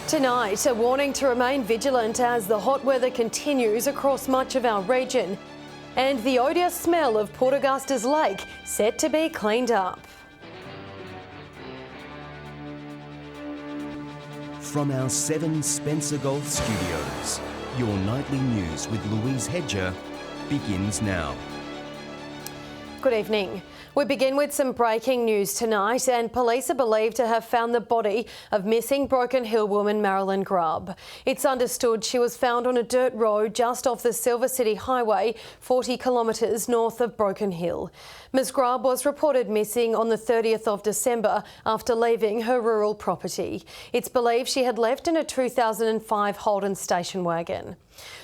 Tonight, a warning to remain vigilant as the hot weather continues across much of our region, and the odious smell of Port Augusta's lake set to be cleaned up. From our 7 Spencer Golf studios, your nightly news with Louise Hedger begins now. Good evening. We begin with some breaking news tonight, and police are believed to have found the body of missing Broken Hill woman Marilyn Grubb. It's understood she was found on a dirt road just off the Silver City Highway, 40 kilometres north of Broken Hill. Ms Grubb was reported missing on the 30th of December after leaving her rural property. It's believed she had left in a 2005 Holden station wagon.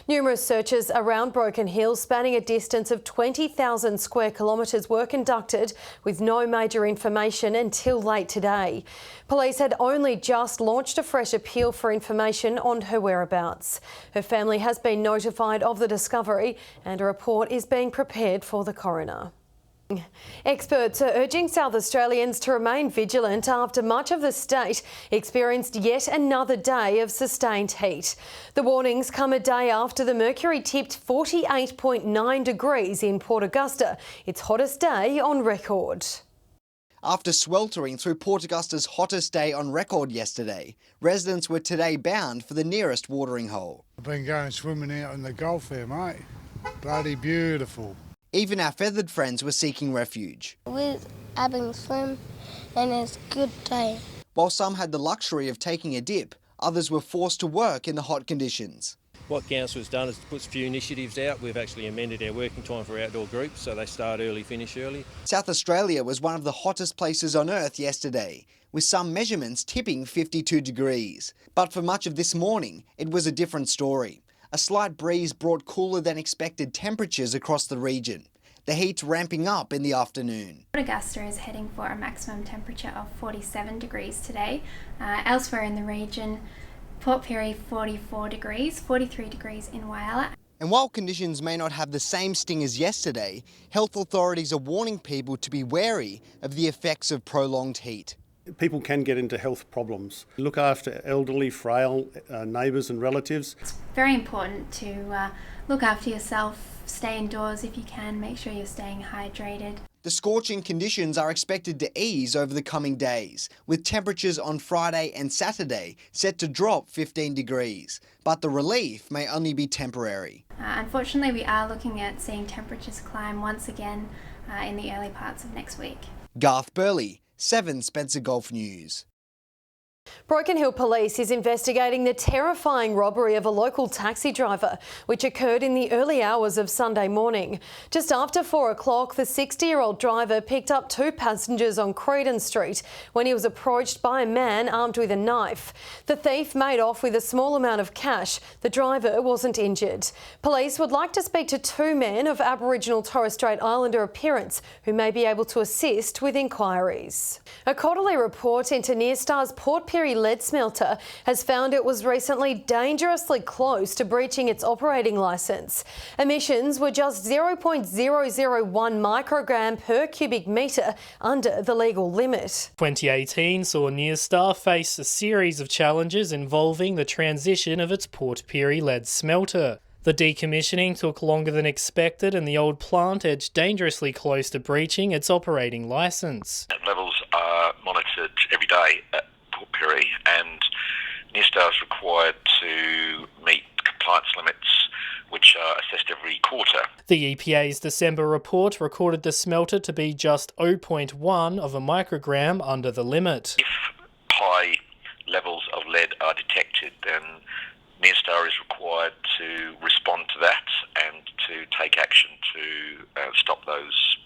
Numerous searches around Broken Hill spanning a distance of 20,000 square kilometres were conducted with no major information until late today. Police had only just launched a fresh appeal for information on her whereabouts. Her family has been notified of the discovery and a report is being prepared for the coroner. Experts are urging South Australians to remain vigilant after much of the state experienced yet another day of sustained heat. The warnings come a day after the mercury tipped 48.9 degrees in Port Augusta, its hottest day on record. After sweltering through Port Augusta's hottest day on record yesterday, residents were today bound for the nearest watering hole. I've been going swimming out in the Gulf there, mate. Bloody beautiful. Even our feathered friends were seeking refuge. We're having a swim and it's a good day. While some had the luxury of taking a dip, others were forced to work in the hot conditions. What Council has done is put a few initiatives out. We've actually amended our working time for outdoor groups, so they start early, finish early. South Australia was one of the hottest places on Earth yesterday, with some measurements tipping 52 degrees. But for much of this morning, it was a different story. A slight breeze brought cooler than expected temperatures across the region. The heat ramping up in the afternoon. Port Augusta is heading for a maximum temperature of 47 degrees today. Elsewhere in the region, Port Pirie 44 degrees, 43 degrees in Whyalla. And while conditions may not have the same sting as yesterday, health authorities are warning people to be wary of the effects of prolonged heat. People can get into health problems. Look after elderly, frail neighbours and relatives. It's very important to look after yourself, stay indoors if you can, make sure you're staying hydrated. The scorching conditions are expected to ease over the coming days, with temperatures on Friday and Saturday set to drop 15 degrees. But the relief may only be temporary. Unfortunately, we are looking at seeing temperatures climb once again in the early parts of next week. Garth Burley, 7 Spencer Golf News. Broken Hill Police is investigating the terrifying robbery of a local taxi driver, which occurred in the early hours of Sunday morning. Just after 4 o'clock, the 60-year-old driver picked up 2 passengers on Creedon Street when he was approached by a man armed with a knife. The thief made off with a small amount of cash. The driver wasn't injured. Police would like to speak to 2 men of Aboriginal Torres Strait Islander appearance who may be able to assist with inquiries. A quarterly report into Nearstar's Port Pirie lead smelter has found it was recently dangerously close to breaching its operating licence. Emissions were just 0.001 microgram per cubic metre under the legal limit. 2018 saw Nearstar face a series of challenges involving the transition of its Port Pirie lead smelter. The decommissioning took longer than expected and the old plant edged dangerously close to breaching its operating licence. Levels are monitored every day at Port Pirie, and Nearstar is required to meet compliance limits which are assessed every quarter. The EPA's December report recorded the smelter to be just 0.1 of a microgram under the limit. If high levels of lead are detected, then Nearstar is required to respond to that and to take action to stop those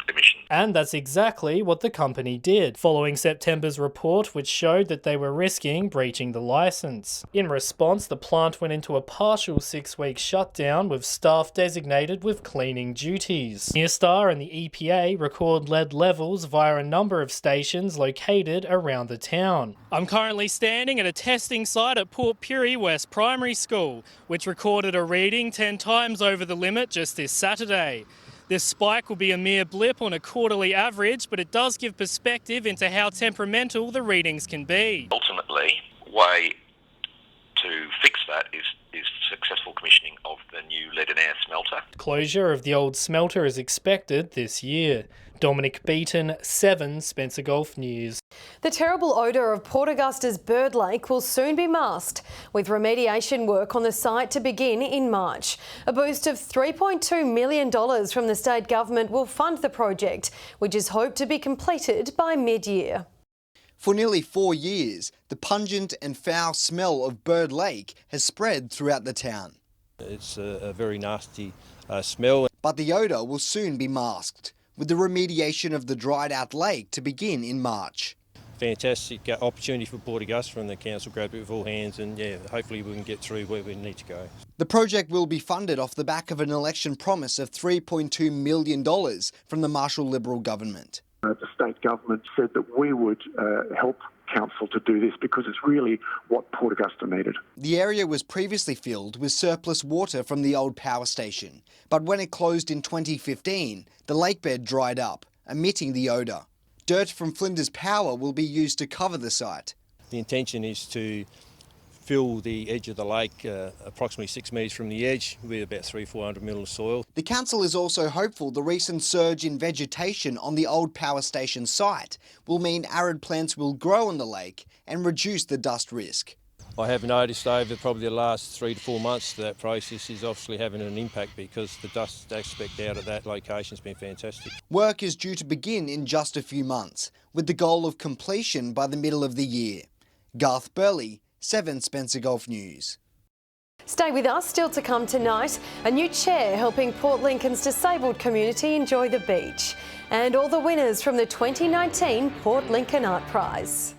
emissions. And that's exactly what the company did, following September's report which showed that they were risking breaching the licence. In response, the plant went into a partial 6-week shutdown with staff designated with cleaning duties. Nearstar and the EPA record lead levels via a number of stations located around the town. I'm currently standing at a testing site at Port Pirie West Primary School, which recorded a reading 10 times over the limit just this Saturday. This spike will be a mere blip on a quarterly average, but it does give perspective into how temperamental the readings can be. Ultimately, way is successful commissioning of the new lead and air smelter. Closure of the old smelter is expected this year. Dominic Beaton, 7 Spencer Gulf News. The terrible odour of Port Augusta's Bird Lake will soon be masked, with remediation work on the site to begin in March. A boost of $3.2 million from the state government will fund the project, which is hoped to be completed by mid-year. For nearly 4 years, the pungent and foul smell of Bird Lake has spread throughout the town. It's a very nasty smell. But the odour will soon be masked, with the remediation of the dried-out lake to begin in March. Fantastic opportunity for Port Augusta, and the council grabbed it with all hands, and hopefully we can get through where we need to go. The project will be funded off the back of an election promise of $3.2 million from the Marshall Liberal government. The state government said that we would help council to do this because it's really what Port Augusta needed. The area was previously filled with surplus water from the old power station, but when it closed in 2015, the lake bed dried up, emitting the odour. Dirt from Flinders Power will be used to cover the site. The intention is to fill the edge of the lake approximately 6 metres from the edge with about 300-400 mil of soil. The council is also hopeful the recent surge in vegetation on the old power station site will mean arid plants will grow on the lake and reduce the dust risk. I have noticed over probably the last 3 to 4 months that process is obviously having an impact because the dust aspect out of that location has been fantastic. Work is due to begin in just a few months, with the goal of completion by the middle of the year. Garth Burley, 7 Spencer Gulf News. Stay with us, still to come tonight, a new chair helping Port Lincoln's disabled community enjoy the beach, and all the winners from the 2019 Port Lincoln Art Prize.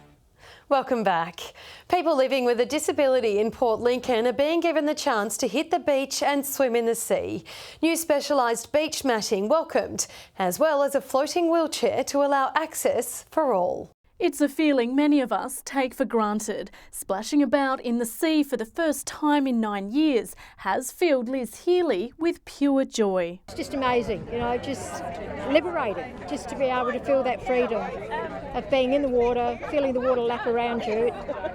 Welcome back. People living with a disability in Port Lincoln are being given the chance to hit the beach and swim in the sea. New specialised beach matting welcomed, as well as a floating wheelchair to allow access for all. It's a feeling many of us take for granted. Splashing about in the sea for the first time in 9 years has filled Liz Healy with pure joy. It's just amazing, just liberating, just to be able to feel that freedom of being in the water, feeling the water lap around you.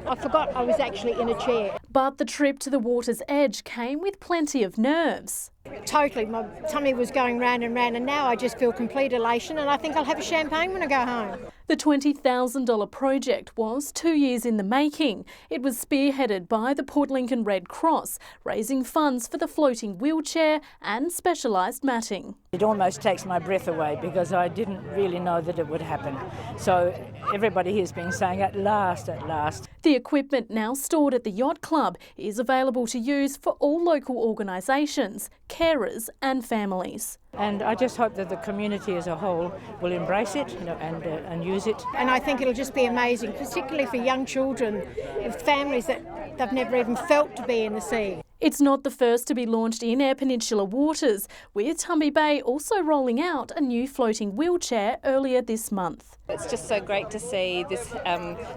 I forgot I was actually in a chair. But the trip to the water's edge came with plenty of nerves. Totally, my tummy was going round and round, and now I just feel complete elation, and I think I'll have a champagne when I go home. The $20,000 project was 2 years in the making. It was spearheaded by the Port Lincoln Red Cross, raising funds for the floating wheelchair and specialised matting. It almost takes my breath away because I didn't really know that it would happen. So everybody here's been saying, at last, at last. The equipment, now stored at the Yacht Club, is available to use for all local organisations, carers and families. And I just hope that the community as a whole will embrace it and use it. And I think it'll just be amazing, particularly for young children, with families that they've never even felt to be in the sea. It's not the first to be launched in Eyre Peninsula waters, with Tumby Bay also rolling out a new floating wheelchair earlier this month. It's just so great to see this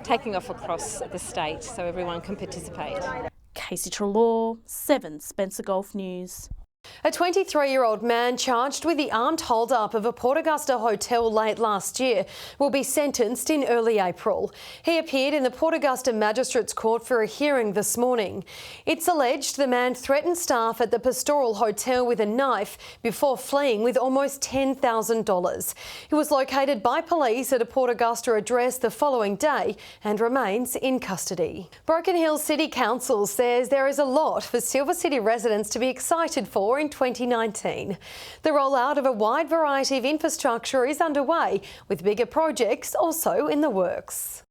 taking off across the state so everyone can participate. Casey Trelaw, 7 Spencer Gulf News. A 23-year-old man charged with the armed hold-up of a Port Augusta hotel late last year will be sentenced in early April. He appeared in the Port Augusta Magistrates Court for a hearing this morning. It's alleged the man threatened staff at the Pastoral Hotel with a knife before fleeing with almost $10,000. He was located by police at a Port Augusta address the following day and remains in custody. Broken Hill City Council says there is a lot for Silver City residents to be excited for in 2019. The rollout of a wide variety of infrastructure is underway, with bigger projects also in the works.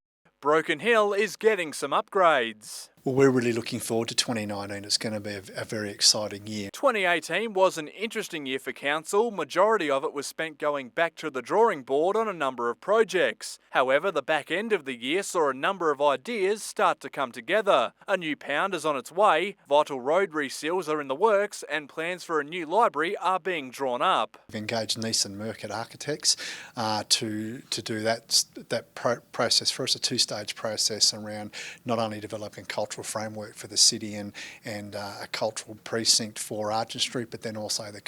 Broken Hill is getting some upgrades. Well, we're really looking forward to 2019. It's going to be a very exciting year. 2018 was an interesting year for council. Majority of it was spent going back to the drawing board on a number of projects. However, the back end of the year saw a number of ideas start to come together. A new pound is on its way, vital road reseals are in the works, and plans for a new library are being drawn up. We've engaged Neeson Murcutt Architects to do that process for us, a two-stage process around not only developing cultural cultural framework for the city and a cultural precinct for Argent Street, but then also the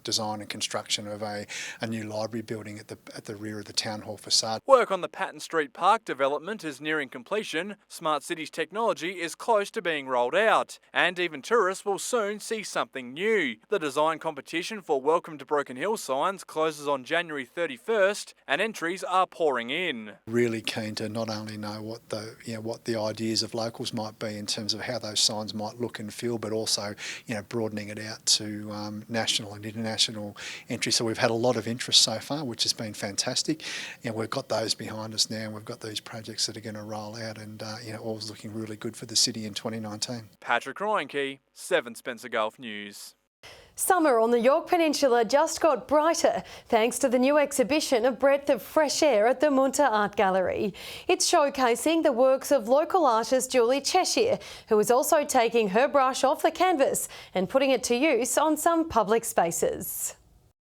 design and construction of a new library building at the rear of the Town Hall facade. Work on the Patton Street Park development is nearing completion. Smart Cities technology is close to being rolled out, and even tourists will soon see something new. The design competition for Welcome to Broken Hill signs closes on January 31st, and entries are pouring in. Really keen to not only know what the ideas of locals might be in terms of how those signs might look and feel, but also broadening it out to national and international entry. So we've had a lot of interest so far, which has been fantastic. We've got those behind us now, and we've got these projects that are going to roll out, and all's looking really good for the city in 2019. Patrick Reinke, 7 Spencer Gulf News. Summer on the Yorke Peninsula just got brighter thanks to the new exhibition, A Breath of Fresh Air, at the Munter Art Gallery. It's showcasing the works of local artist Julie Cheshire, who is also taking her brush off the canvas and putting it to use on some public spaces.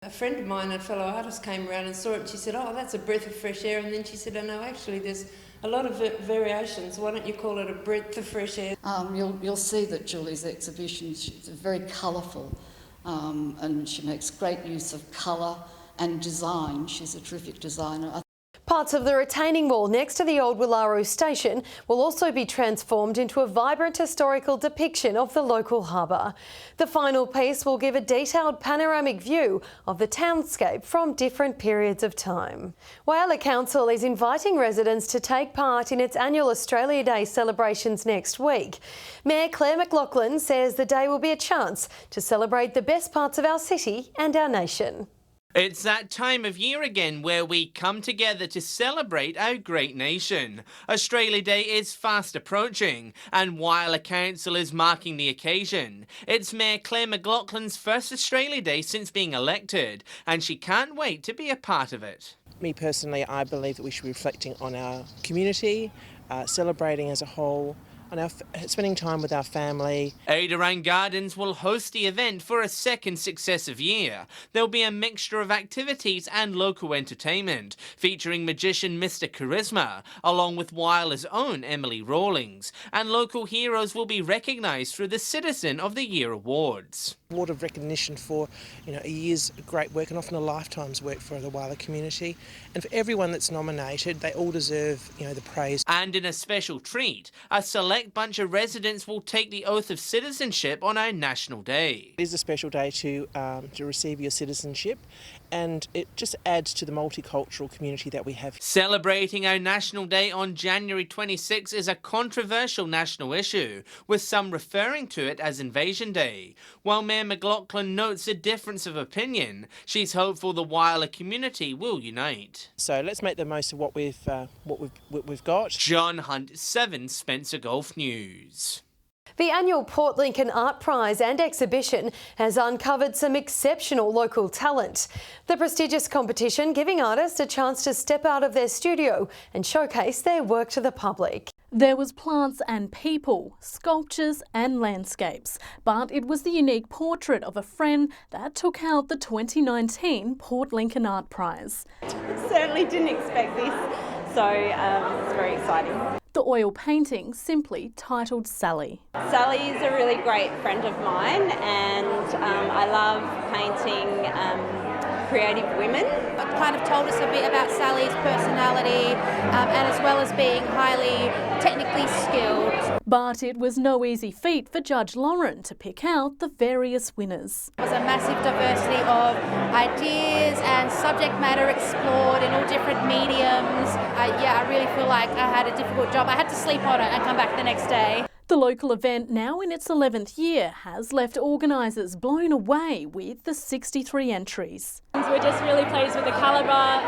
A friend of mine, a fellow artist, came around and saw it and she said, "Oh, that's a breath of fresh air." And then she said, "Oh no, actually there's a lot of variations. Why don't you call it a breath of fresh air?" You'll see that Julie's exhibition is very colourful. And she makes great use of colour and design. She's a terrific designer. Parts of the retaining wall next to the old Willaru station will also be transformed into a vibrant historical depiction of the local harbour. The final piece will give a detailed panoramic view of the townscape from different periods of time. Whyalla Council is inviting residents to take part in its annual Australia Day celebrations next week. Mayor Claire McLaughlin says the day will be a chance to celebrate the best parts of our city and our nation. It's that time of year again where we come together to celebrate our great nation. Australia Day is fast approaching, and Whyalla Council is marking the occasion. It's Mayor Claire McLaughlin's first Australia Day since being elected, and she can't wait to be a part of it. Me personally, I believe that we should be reflecting on our community, celebrating as a whole, on spending time with our family. Adirang Gardens will host the event for a second successive year. There'll be a mixture of activities and local entertainment, featuring magician Mr. Charisma, along with Whyalla's own Emily Rawlings, and local heroes will be recognised through the Citizen of the Year awards. Award of recognition for a year's great work and often a lifetime's work for the Whyalla community, and for everyone that's nominated, they all deserve the praise. And in a special treat, a select bunch of residents will take the oath of citizenship on our National Day. It is a special day to receive your citizenship, and it just adds to the multicultural community that we have. Celebrating our National Day on January 26 is a controversial national issue, with some referring to it as Invasion Day. While Mayor McLaughlin notes a difference of opinion, she's hopeful the Whyalla community will unite. So let's make the most of what we've got. John Hunt, 7 Spencer Gulf News. The annual Port Lincoln Art Prize and exhibition has uncovered some exceptional local talent. The prestigious competition giving artists a chance to step out of their studio and showcase their work to the public. There was plants and people, sculptures and landscapes, but it was the unique portrait of a friend that took out the 2019 Port Lincoln Art Prize. Certainly didn't expect this, so it's very exciting. The oil painting, simply titled Sally. Sally is a really great friend of mine, and I love painting creative women. It kind of told us a bit about Sally's personality and as well as being highly technically skilled. But it was no easy feat for Judge Lauren to pick out the various winners. There was a massive diversity of ideas and subject matter explored in all different mediums. I really feel like I had a difficult job. I had to sleep on it and come back the next day. The local event, now in its 11th year, has left organisers blown away with the 63 entries. We're just really pleased with the calibre.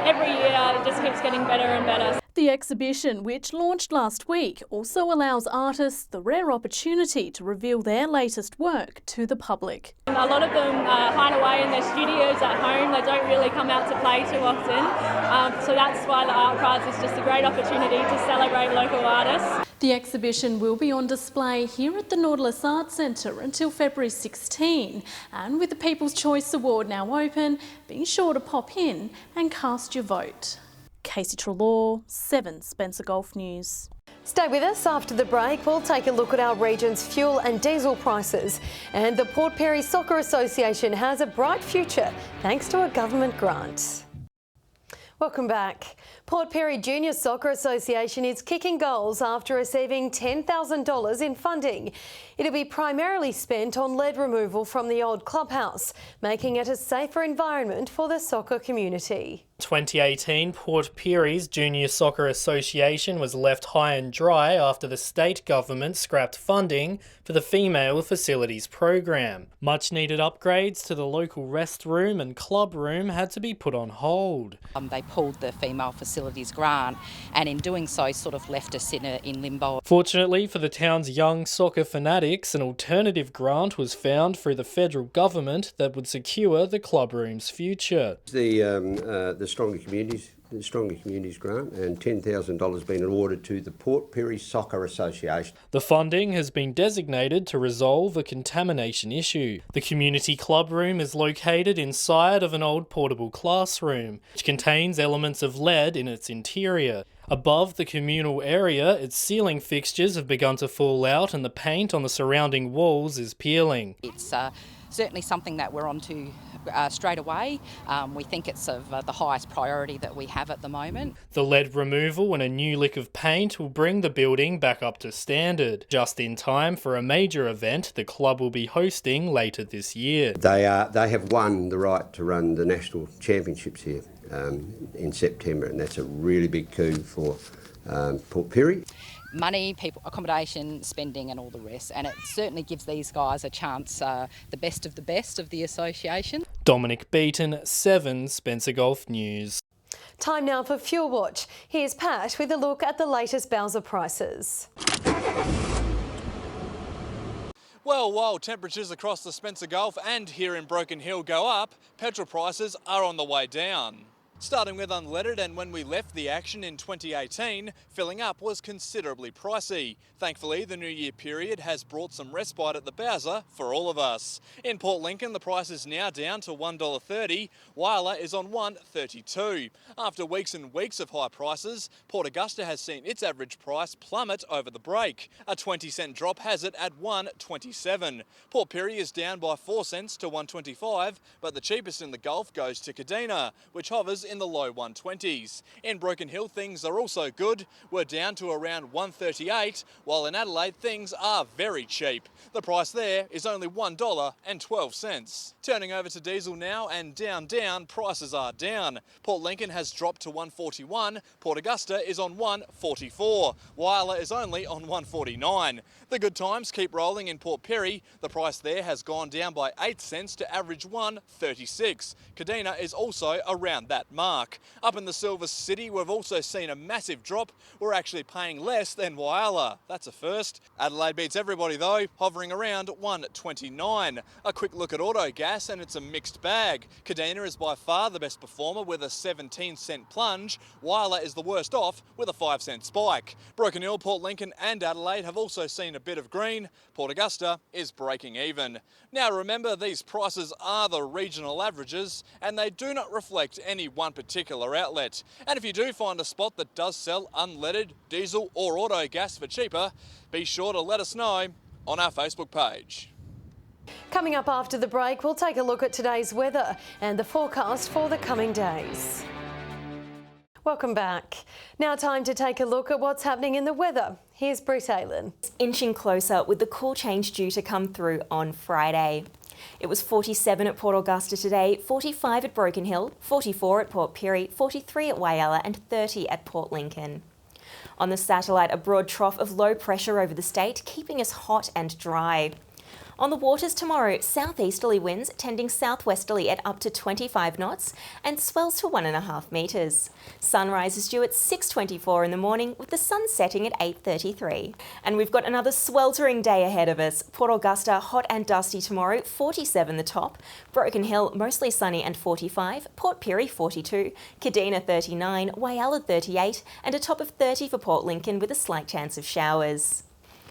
Every year it just keeps getting better and better. The exhibition, which launched last week, also allows artists the rare opportunity to reveal their latest work to the public. A lot of them hide away in their studios at home. They don't really come out to play too often. So that's why the Art Prize is just a great opportunity to celebrate local artists. The exhibition will be on display here at the Nautilus Arts Centre until February 16, and with the People's Choice Award now open, be sure to pop in and cast your vote. Casey Trelaw, 7 Spencer Gulf News. Stay with us. After the break, we'll take a look at our region's fuel and diesel prices. And the Port Pirie Soccer Association has a bright future thanks to a government grant. Welcome back. Port Pirie Junior Soccer Association is kicking goals after receiving $10,000 in funding. It'll be primarily spent on lead removal from the old clubhouse, making it a safer environment for the soccer community. 2018, Port Pirie's Junior Soccer Association was left high and dry after the state government scrapped funding for the Female Facilities Program. Much needed upgrades to the local rest room and club room had to be put on hold. They pulled the Female Facilities Grant, and in doing so sort of left us in limbo. Fortunately for the town's young soccer fanatics, an alternative grant was found through the federal government that would secure the club room's future. The Stronger Communities grant, and $10,000 been awarded to the Port Pirie Soccer Association. The funding has been designated to resolve a contamination issue. The community club room is located inside of an old portable classroom, which contains elements of lead in its interior. Above the communal area, its ceiling fixtures have begun to fall out and the paint on the surrounding walls is peeling. It's certainly something that we're onto straight away. We think it's of the highest priority that we have at the moment. The lead removal and a new lick of paint will bring the building back up to standard, just in time for a major event the club will be hosting later this year. They have won the right to run the national championships here in September, and that's a really big coup for Port Pirie. Money, people, accommodation, spending and all the rest, and it certainly gives these guys a chance, the best of the association. Dominic Beaton, 7 Spencer Golf News. Time now for Fuel Watch. Here's Pat with a look at the latest Bowser prices. Well, while temperatures across the Spencer Gulf and here in Broken Hill go up, petrol prices are on the way down. Starting with unleaded, and when we left the action in 2018, filling up was considerably pricey. Thankfully, the New Year period has brought some respite at the Bowser for all of us. In Port Lincoln, the price is now down to $1.30. Whyalla is on $1.32. After weeks and weeks of high prices, Port Augusta has seen its average price plummet over the break. A 20-cent drop has it at $1.27. Port Pirie is down by 4 cents to $1.25, but the cheapest in the Gulf goes to Kadina, which hovers in the low 120s. In Broken Hill, things are also good. We're down to around $1.38, while in Adelaide, things are very cheap. The price there is only $1.12. Turning over to diesel now, and down, prices are down. Port Lincoln has dropped to $1.41. Port Augusta is on $1.44. Whyalla is only on $1.49. The good times keep rolling in Port Pirie. The price there has gone down by 8 cents to average $1.36. Kadina is also around that mark. Up in the Silver City, we've also seen a massive drop. We're actually paying less than Whyalla. That's a first. Adelaide beats everybody though, hovering around $1.29. A quick look at Autogas and it's a mixed bag. Kadina is by far the best performer with a 17-cent plunge. Whyalla is the worst off with a 5-cent spike. Broken Hill, Port Lincoln and Adelaide have also seen a bit of green. Port Augusta is breaking even. Now remember, these prices are the regional averages and they do not reflect any one particular outlet. And if you do find a spot that does sell unleaded, diesel or auto gas for cheaper, be sure to let us know on our Facebook page. Coming up after the break, we'll take a look at today's weather and the forecast for the coming days. Welcome back. Now time to take a look at what's happening in the weather. Here's Britt Aylan. Inching closer with the cool change due to come through on Friday. It was 47 at Port Augusta today, 45 at Broken Hill, 44 at Port Pirie, 43 at Whyalla and 30 at Port Lincoln. On the satellite, a broad trough of low pressure over the state, keeping us hot and dry. On the waters tomorrow, southeasterly winds tending southwesterly at up to 25 knots and swells to 1.5 metres. Sunrise is due at 6:24 in the morning with the sun setting at 8:33. And we've got another sweltering day ahead of us. Port Augusta hot and dusty tomorrow, 47 the top. Broken Hill mostly sunny and 45. Port Pirie 42. Kadina 39. Whyalla 38 and a top of 30 for Port Lincoln with a slight chance of showers.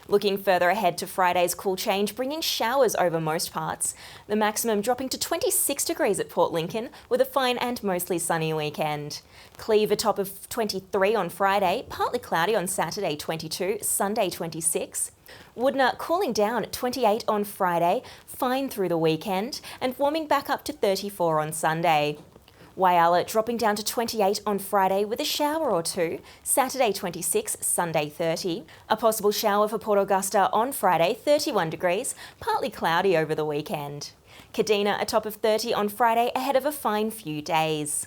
Looking further ahead to Friday's cool change, bringing showers over most parts. The maximum dropping to 26 degrees at Port Lincoln with a fine and mostly sunny weekend. Cleve a top of 23 on Friday, partly cloudy on Saturday 22, Sunday 26. Woodner cooling down at 28 on Friday, fine through the weekend, and warming back up to 34 on Sunday. Whyalla dropping down to 28 on Friday with a shower or two, Saturday 26, Sunday 30. A possible shower for Port Augusta on Friday, 31 degrees, partly cloudy over the weekend. Kadina a top of 30 on Friday ahead of a fine few days.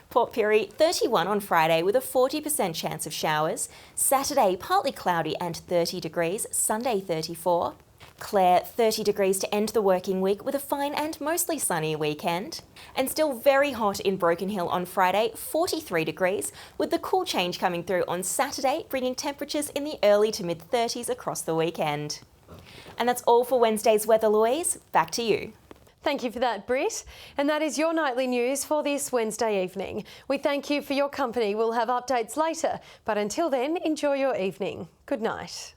Port Pirie 31 on Friday with a 40% chance of showers, Saturday partly cloudy and 30 degrees, Sunday 34. Clare 30 degrees to end the working week with a fine and mostly sunny weekend. And still very hot in Broken Hill on Friday, 43 degrees, with the cool change coming through on Saturday, bringing temperatures in the early to mid 30s across the weekend. And that's all for Wednesday's weather, Louise. Back to you. Thank you for that, Britt. And that is your nightly news for this Wednesday evening. We thank you for your company. We'll have updates later, but until then, enjoy your evening. Good night.